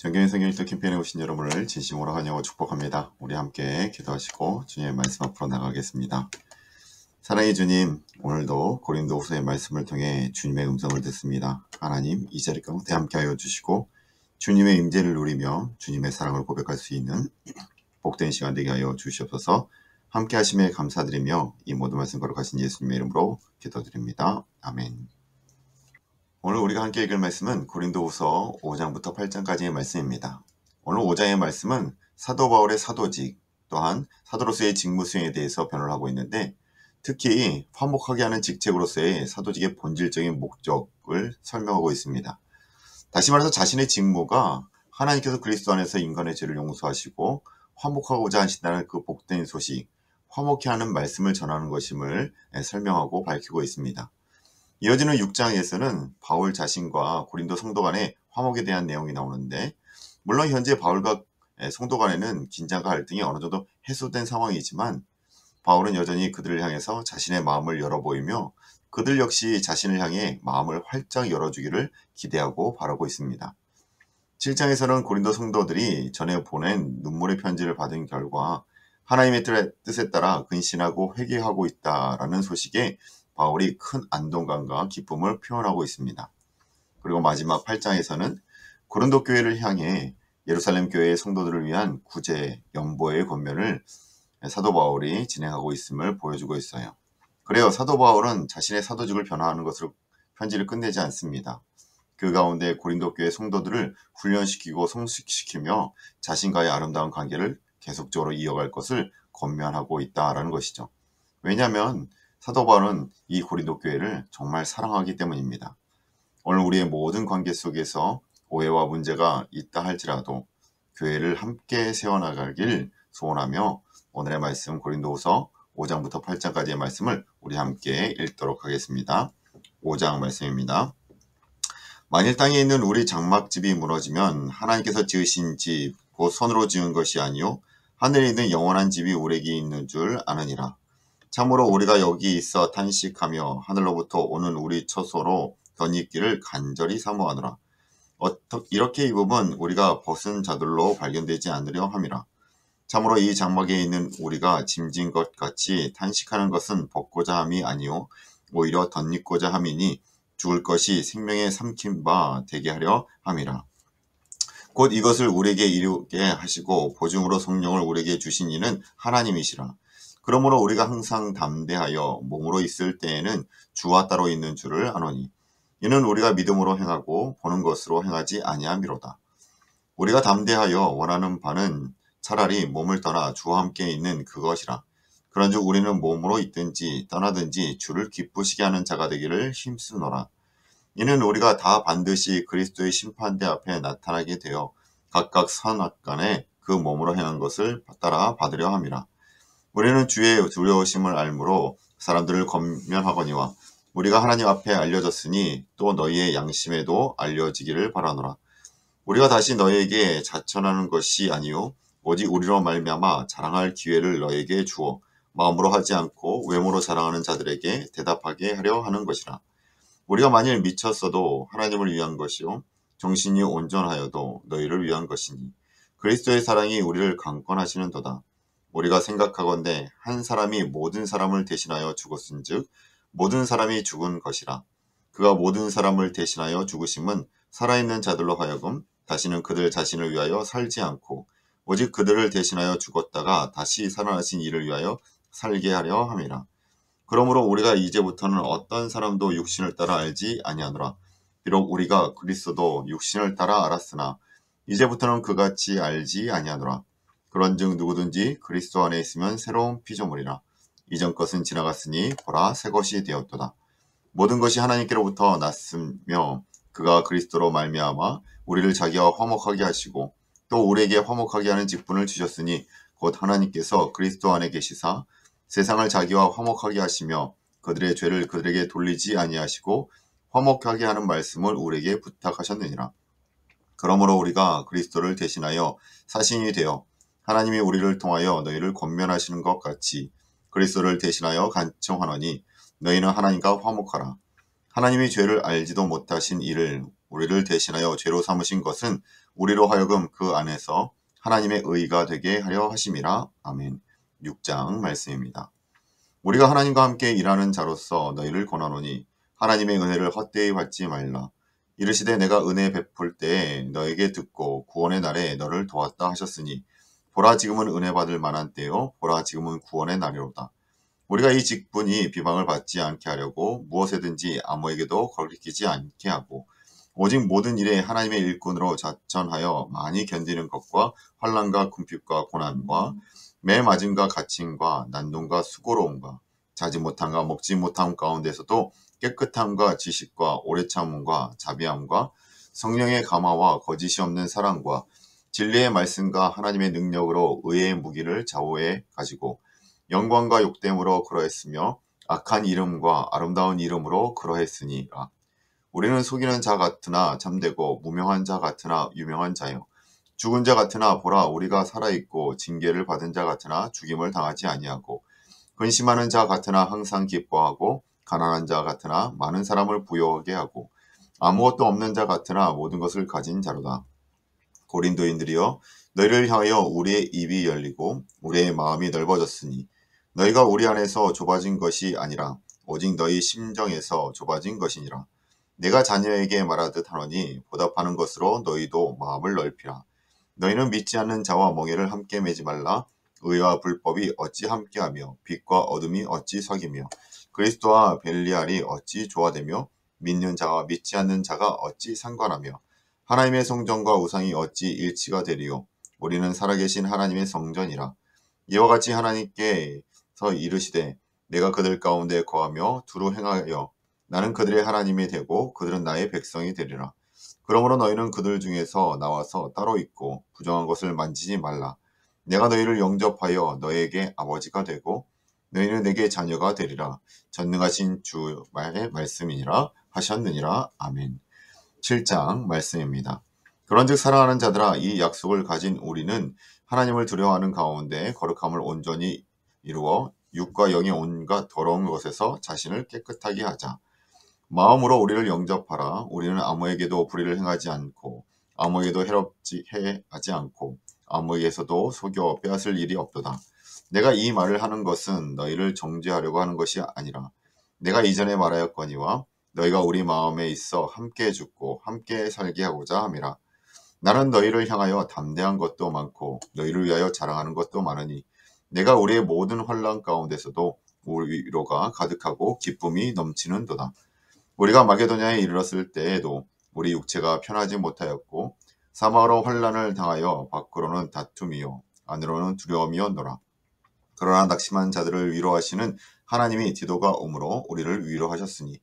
정경의 성경 읽기 캠페인에 오신 여러분을 진심으로 환영하고 축복합니다. 우리 함께 기도하시고 주님의 말씀 앞으로 나가겠습니다. 사랑의 주님, 오늘도 고린도후서의 말씀을 통해 주님의 음성을 듣습니다. 하나님, 이 자리 가운데 함께하여 주시고 주님의 임재를 누리며 주님의 사랑을 고백할 수 있는 복된 시간 되게 하여 주시옵소서. 함께 하심에 감사드리며 이 모든 말씀 거룩하신 예수님의 이름으로 기도드립니다. 아멘. 오늘 우리가 함께 읽을 말씀은 고린도후서 5장부터 8장까지의 말씀입니다. 오늘 5장의 말씀은 사도 바울의 사도직, 또한 사도로서의 직무 수행에 대해서 변호를 하고 있는데, 특히 화목하게 하는 직책으로서의 사도직의 본질적인 목적을 설명하고 있습니다. 다시 말해서 자신의 직무가 하나님께서 그리스도 안에서 인간의 죄를 용서하시고 화목하고자 하신다는 그 복된 소식, 화목케 하는 말씀을 전하는 것임을 설명하고 밝히고 있습니다. 이어지는 6장에서는 바울 자신과 고린도 성도 간의 화목에 대한 내용이 나오는데, 물론 현재 바울과 성도 간에는 긴장과 갈등이 어느 정도 해소된 상황이지만 바울은 여전히 그들을 향해서 자신의 마음을 열어 보이며 그들 역시 자신을 향해 마음을 활짝 열어주기를 기대하고 바라고 있습니다. 7장에서는 고린도 성도들이 전에 보낸 눈물의 편지를 받은 결과 하나님의 뜻에 따라 근신하고 회개하고 있다라는 소식에 바울이 큰 안동감과 기쁨을 표현하고 있습니다. 그리고 마지막 8장에서는 고린도 교회를 향해 예루살렘 교회의 성도들을 위한 구제, 연보의 권면을 사도 바울이 진행하고 있음을 보여주고 있어요. 그래요, 사도 바울은 자신의 사도직을 변화하는 것으로 편지를 끝내지 않습니다. 그 가운데 고린도 교회 성도들을 훈련시키고 성숙시키며 자신과의 아름다운 관계를 계속적으로 이어갈 것을 권면하고 있다라는 것이죠. 왜냐하면 사도 바울은 이 고린도 교회를 정말 사랑하기 때문입니다. 오늘 우리의 모든 관계 속에서 오해와 문제가 있다 할지라도 교회를 함께 세워나가길 소원하며 오늘의 말씀 고린도후서 5장부터 8장까지의 말씀을 우리 함께 읽도록 하겠습니다. 5장 말씀입니다. 만일 땅에 있는 우리 장막집이 무너지면 하나님께서 지으신 집, 곧 손으로 지은 것이 아니요 하늘에 있는 영원한 집이 우리에게 있는 줄 아느니라. 참으로 우리가 여기 있어 탄식하며 하늘로부터 오는 우리 처소로 덧입기를 간절히 사모하노라. 이렇게 입으면 우리가 벗은 자들로 발견되지 않으려 함이라. 참으로 이 장막에 있는 우리가 짐진 것 같이 탄식하는 것은 벗고자 함이 아니요 오히려 덧입고자 함이니 죽을 것이 생명에 삼킨 바 되게 하려 함이라. 곧 이것을 우리에게 이루게 하시고 보증으로 성령을 우리에게 주신 이는 하나님이시라. 그러므로 우리가 항상 담대하여 몸으로 있을 때에는 주와 따로 있는 줄을 아노니 이는 우리가 믿음으로 행하고 보는 것으로 행하지 아니함이로다. 우리가 담대하여 원하는 바는 차라리 몸을 떠나 주와 함께 있는 그것이라. 그런즉 우리는 몸으로 있든지 떠나든지 주를 기쁘시게 하는 자가 되기를 힘쓰노라. 이는 우리가 다 반드시 그리스도의 심판대 앞에 나타나게 되어 각각 선악간에 그 몸으로 행한 것을 따라 받으려 함이라. 우리는 주의 두려우심을 알므로 사람들을 권면하거니와 우리가 하나님 앞에 알려졌으니 또 너희의 양심에도 알려지기를 바라노라. 우리가 다시 너희에게 자천하는 것이 아니요 오직 우리로 말미암아 자랑할 기회를 너희에게 주어 마음으로 하지 않고 외모로 자랑하는 자들에게 대답하게 하려 하는 것이라. 우리가 만일 미쳤어도 하나님을 위한 것이요 정신이 온전하여도 너희를 위한 것이니 그리스도의 사랑이 우리를 강권하시는도다. 우리가 생각하건대 한 사람이 모든 사람을 대신하여 죽었은즉 모든 사람이 죽은 것이라. 그가 모든 사람을 대신하여 죽으심은 살아있는 자들로 하여금 다시는 그들 자신을 위하여 살지 않고 오직 그들을 대신하여 죽었다가 다시 살아나신 이를 위하여 살게 하려 함이라. 그러므로 우리가 이제부터는 어떤 사람도 육신을 따라 알지 아니하노라. 비록 우리가 그리스도도 육신을 따라 알았으나 이제부터는 그같이 알지 아니하노라. 그런즉 누구든지 그리스도 안에 있으면 새로운 피조물이라. 이전 것은 지나갔으니 보라 새 것이 되었도다. 모든 것이 하나님께로부터 났으며 그가 그리스도로 말미암아 우리를 자기와 화목하게 하시고 또 우리에게 화목하게 하는 직분을 주셨으니 곧 하나님께서 그리스도 안에 계시사 세상을 자기와 화목하게 하시며 그들의 죄를 그들에게 돌리지 아니하시고 화목하게 하는 말씀을 우리에게 부탁하셨느니라. 그러므로 우리가 그리스도를 대신하여 사신이 되어 하나님이 우리를 통하여 너희를 권면하시는 것 같이 그리스도를 대신하여 간청하노니 너희는 하나님과 화목하라. 하나님이 죄를 알지도 못하신 이를 우리를 대신하여 죄로 삼으신 것은 우리로 하여금 그 안에서 하나님의 의가 되게 하려 하심이라. 아멘. 6장 말씀입니다. 우리가 하나님과 함께 일하는 자로서 너희를 권하노니 하나님의 은혜를 헛되이 받지 말라. 이르시되 내가 은혜 베풀 때에 너에게 듣고 구원의 날에 너를 도왔다 하셨으니 보라 지금은 은혜 받을 만한 때요 보라 지금은 구원의 날이로다. 우리가 이 직분이 비방을 받지 않게 하려고 무엇에든지 아무에게도 거리끼지 않게 하고 오직 모든 일에 하나님의 일꾼으로 자천하여 많이 견디는 것과 환난과 궁핍과 고난과 매 맞음과 갇힘과 난동과 수고로움과 자지 못함과 먹지 못함 가운데서도 깨끗함과 지식과 오래 참음과 자비함과 성령의 감화와 거짓이 없는 사랑과 진리의 말씀과 하나님의 능력으로 의의 무기를 좌우에 가지고 영광과 욕됨으로 그러했으며 악한 이름과 아름다운 이름으로 그러했으니라. 우리는 속이는 자 같으나 참되고 무명한 자 같으나 유명한 자요 죽은 자 같으나 보라 우리가 살아있고 징계를 받은 자 같으나 죽임을 당하지 아니하고 근심하는 자 같으나 항상 기뻐하고 가난한 자 같으나 많은 사람을 부유하게 하고 아무것도 없는 자 같으나 모든 것을 가진 자로다. 고린도인들이여 너희를 향하여 우리의 입이 열리고 우리의 마음이 넓어졌으니 너희가 우리 안에서 좁아진 것이 아니라 오직 너희 심정에서 좁아진 것이니라. 내가 자녀에게 말하듯 하노니 보답하는 것으로 너희도 마음을 넓히라. 너희는 믿지 않는 자와 멍에를 함께 매지 말라. 의와 불법이 어찌 함께하며 빛과 어둠이 어찌 사귀며 그리스도와 벨리알이 어찌 조화되며 믿는 자와 믿지 않는 자가 어찌 상관하며 하나님의 성전과 우상이 어찌 일치가 되리요. 우리는 살아계신 하나님의 성전이라. 이와 같이 하나님께서 이르시되 내가 그들 가운데 거하며 두루 행하여 나는 그들의 하나님이 되고 그들은 나의 백성이 되리라. 그러므로 너희는 그들 중에서 나와서 따로 있고 부정한 것을 만지지 말라. 내가 너희를 영접하여 너희에게 아버지가 되고 너희는 내게 자녀가 되리라. 전능하신 주의 말씀이니라 하셨느니라. 아멘. 7장 말씀입니다. 그런즉 사랑하는 자들아 이 약속을 가진 우리는 하나님을 두려워하는 가운데 거룩함을 온전히 이루어 육과 영의 온갖 더러운 것에서 자신을 깨끗하게 하자. 마음으로 우리를 영접하라. 우리는 아무에게도 불의를 행하지 않고 아무에게도 해하지 않고 아무에게서도 속여 빼앗을 일이 없도다. 내가 이 말을 하는 것은 너희를 정죄하려고 하는 것이 아니라 내가 이전에 말하였거니와 너희가 우리 마음에 있어 함께 죽고 함께 살게 하고자 함이라. 나는 너희를 향하여 담대한 것도 많고 너희를 위하여 자랑하는 것도 많으니 내가 우리의 모든 환난 가운데서도 우리 위로가 가득하고 기쁨이 넘치는도다. 우리가 마게도냐에 이르렀을 때에도 우리 육체가 편하지 못하였고 사마로 환난을 당하여 밖으로는 다툼이요 안으로는 두려움이었노라. 그러나 낙심한 자들을 위로하시는 하나님이 디도가 오므로 우리를 위로하셨으니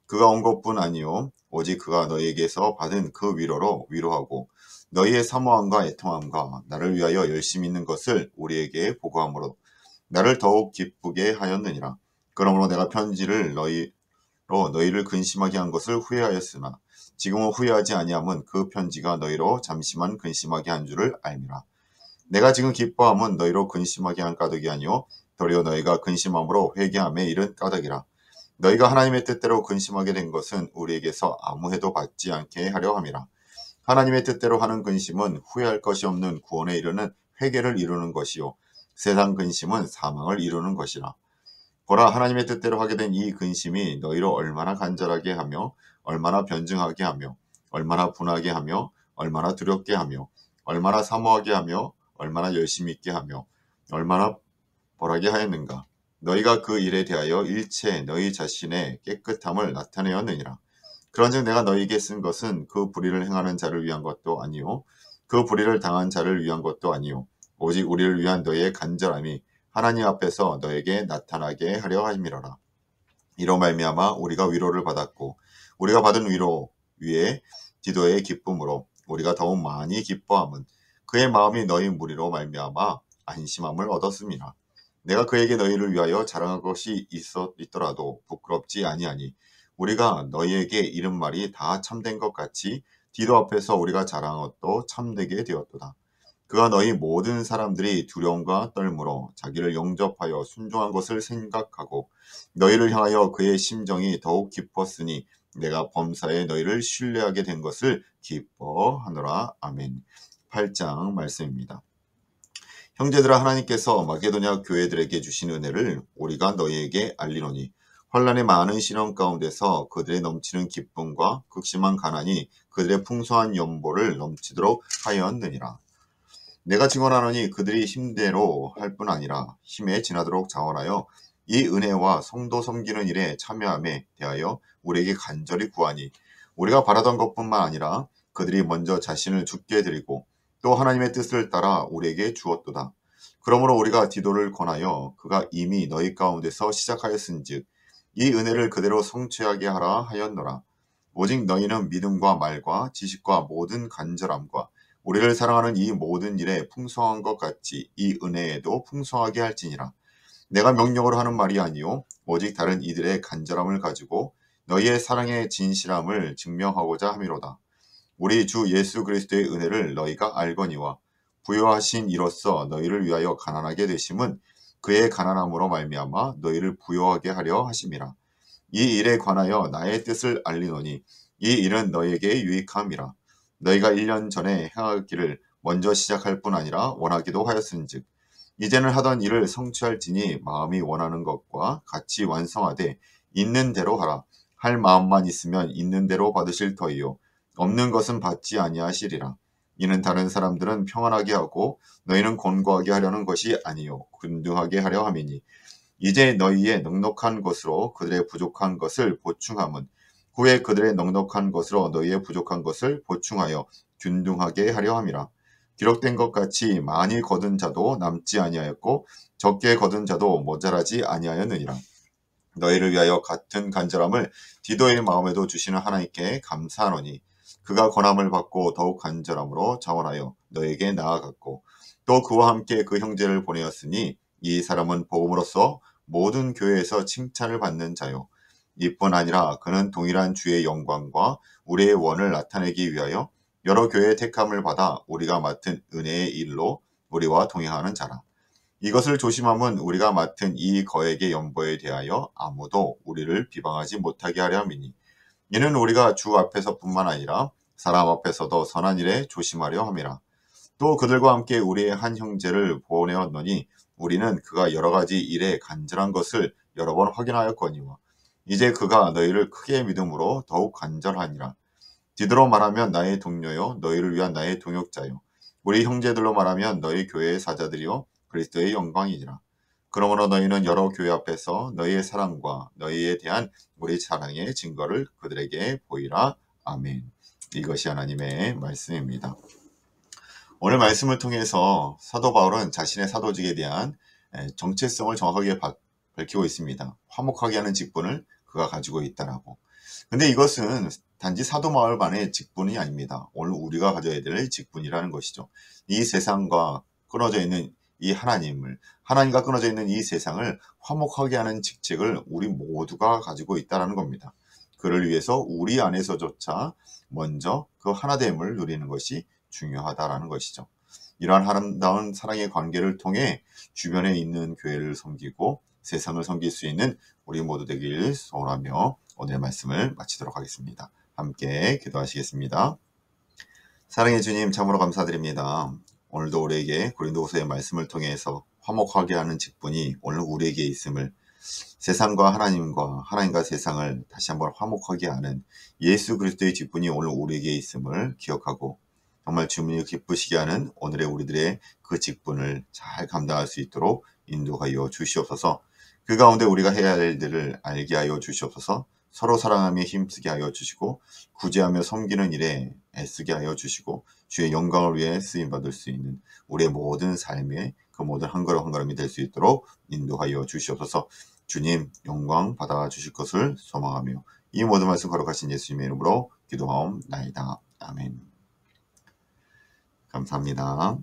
그가 온 것뿐 아니요 오직 그가 너희에게서 받은 그 위로로 위로하고 너희의 사모함과 애통함과 나를 위하여 열심히 있는 것을 우리에게 보고함으로 나를 더욱 기쁘게 하였느니라. 그러므로 내가 편지를 너희를 근심하게 한 것을 후회하였으나 지금은 후회하지 아니함은 그 편지가 너희로 잠시만 근심하게 한 줄을 알미라. 내가 지금 기뻐함은 너희로 근심하게 한 까닭이 아니요 도리어 너희가 근심함으로 회개함에 이른 까닭이라. 너희가 하나님의 뜻대로 근심하게 된 것은 우리에게서 아무 해도 받지 않게 하려 함이라. 하나님의 뜻대로 하는 근심은 후회할 것이 없는 구원에 이르는 회개를 이루는 것이요 세상 근심은 사망을 이루는 것이라. 보라 하나님의 뜻대로 하게 된 이 근심이 너희로 얼마나 간절하게 하며 얼마나 변증하게 하며 얼마나 분하게 하며 얼마나 두렵게 하며 얼마나 사모하게 하며 얼마나 열심히 있게 하며 얼마나 벌하게 하였는가. 너희가 그 일에 대하여 일체 너희 자신의 깨끗함을 나타내었느니라. 그런즉 내가 너희에게 쓴 것은 그 불의를 행하는 자를 위한 것도 아니요 그 불의를 당한 자를 위한 것도 아니요 오직 우리를 위한 너희의 간절함이 하나님 앞에서 너에게 나타나게 하려 함이로라. 이로 말미암아 우리가 위로를 받았고 우리가 받은 위로 위에 디도의 기쁨으로 우리가 더욱 많이 기뻐함은 그의 마음이 너희 무리로 말미암아 안심함을 얻었음이라. 내가 그에게 너희를 위하여 자랑할 것이 있더라도 부끄럽지 아니하니 우리가 너희에게 이른 말이 다 참된 것 같이 디도 앞에서 우리가 자랑한 것도 참되게 되었도다. 그가 너희 모든 사람들이 두려움과 떨므로 자기를 영접하여 순종한 것을 생각하고 너희를 향하여 그의 심정이 더욱 깊었으니 내가 범사에 너희를 신뢰하게 된 것을 기뻐하노라. 아멘. 8장 말씀입니다. 형제들아, 하나님께서 마게도냐 교회들에게 주신 은혜를 우리가 너희에게 알리노니 환난의 많은 시련 가운데서 그들의 넘치는 기쁨과 극심한 가난이 그들의 풍성한 연보를 넘치도록 하였느니라. 내가 증언하노니 그들이 힘대로 할 뿐 아니라 힘에 지나도록 자원하여 이 은혜와 성도 섬기는 일에 참여함에 대하여 우리에게 간절히 구하니 우리가 바라던 것뿐만 아니라 그들이 먼저 자신을 죽게 드리고 또 하나님의 뜻을 따라 우리에게 주었도다. 그러므로 우리가 디도를 권하여 그가 이미 너희 가운데서 시작하였은즉 이 은혜를 그대로 성취하게 하라 하였노라. 오직 너희는 믿음과 말과 지식과 모든 간절함과 우리를 사랑하는 이 모든 일에 풍성한 것 같이 이 은혜에도 풍성하게 할지니라. 내가 명령으로 하는 말이 아니요 오직 다른 이들의 간절함을 가지고 너희의 사랑의 진실함을 증명하고자 함이로다. 우리 주 예수 그리스도의 은혜를 너희가 알거니와 부요하신 이로써 너희를 위하여 가난하게 되심은 그의 가난함으로 말미암아 너희를 부요하게 하려 하심이라. 이 일에 관하여 나의 뜻을 알리노니 이 일은 너희에게 유익함이라. 너희가 1년 전에 행하기를 먼저 시작할 뿐 아니라 원하기도 하였은즉 이제는 하던 일을 성취할지니 마음이 원하는 것과 같이 완성하되 있는 대로 하라. 할 마음만 있으면 있는 대로 받으실 터이요 없는 것은 받지 아니하시리라. 이는 다른 사람들은 평안하게 하고 너희는 곤고하게 하려는 것이 아니요 균등하게 하려 함이니 이제 너희의 넉넉한 것으로 그들의 부족한 것을 보충함은 후에 그들의 넉넉한 것으로 너희의 부족한 것을 보충하여 균등하게 하려 함이라. 기록된 것 같이 많이 거둔 자도 남지 아니하였고 적게 거둔 자도 모자라지 아니하였느니라. 너희를 위하여 같은 간절함을 디도의 마음에도 주시는 하나님께 감사하노니 그가 권함을 받고 더욱 간절함으로 자원하여 너에게 나아갔고 또 그와 함께 그 형제를 보내었으니 이 사람은 복음으로써 모든 교회에서 칭찬을 받는 자요 이뿐 아니라 그는 동일한 주의 영광과 우리의 원을 나타내기 위하여 여러 교회의 택함을 받아 우리가 맡은 은혜의 일로 우리와 동행하는 자라. 이것을 조심함은 우리가 맡은 이 거액의 연보에 대하여 아무도 우리를 비방하지 못하게 하려 함이니 이는 우리가 주 앞에서뿐만 아니라 사람 앞에서도 선한 일에 조심하려 함이라. 또 그들과 함께 우리의 한 형제를 보내었노니 우리는 그가 여러 가지 일에 간절한 것을 여러 번 확인하였거니와 이제 그가 너희를 크게 믿음으로 더욱 간절하니라. 디도로 말하면 나의 동료요 너희를 위한 나의 동역자요 우리 형제들로 말하면 너희 교회의 사자들이요 그리스도의 영광이니라. 그러므로 너희는 여러 교회 앞에서 너희의 사랑과 너희에 대한 우리 사랑의 증거를 그들에게 보이라. 아멘. 이것이 하나님의 말씀입니다. 오늘 말씀을 통해서 사도 바울은 자신의 사도직에 대한 정체성을 정확하게 밝히고 있습니다. 화목하게 하는 직분을 그가 가지고 있다라고. 근데 이것은 단지 사도 바울만의 직분이 아닙니다. 오늘 우리가 가져야 될 직분이라는 것이죠. 이 세상과 끊어져 있는 이 하나님과 끊어져 있는 이 세상을 화목하게 하는 직책을 우리 모두가 가지고 있다는 겁니다. 그를 위해서 우리 안에서조차 먼저 그 하나됨을 누리는 것이 중요하다라는 것이죠. 이러한 아름다운 사랑의 관계를 통해 주변에 있는 교회를 섬기고 세상을 섬길 수 있는 우리 모두 되길 소원하며 오늘의 말씀을 마치도록 하겠습니다. 함께 기도하시겠습니다. 사랑의 주님, 참으로 감사드립니다. 오늘도 우리에게 고린도후서의 말씀을 통해서 화목하게 하는 직분이 오늘 우리에게 있음을, 세상과 하나님과 세상을 다시 한번 화목하게 하는 예수 그리스도의 직분이 오늘 우리에게 있음을 기억하고 정말 주님을 기쁘시게 하는 오늘의 우리들의 그 직분을 잘 감당할 수 있도록 인도하여 주시옵소서. 그 가운데 우리가 해야 할 일들을 알게 하여 주시옵소서. 서로 사랑하며 힘쓰게 하여 주시고 구제하며 섬기는 일에 애쓰게 하여 주시고 주의 영광을 위해 쓰임받을 수 있는 우리의 모든 삶의 그 모든 한 걸음 한 걸음이 될 수 있도록 인도하여 주시옵소서. 주님 영광 받아 주실 것을 소망하며 이 모든 말씀 거룩하신 예수님의 이름으로 기도하옵나이다. 아멘. 감사합니다.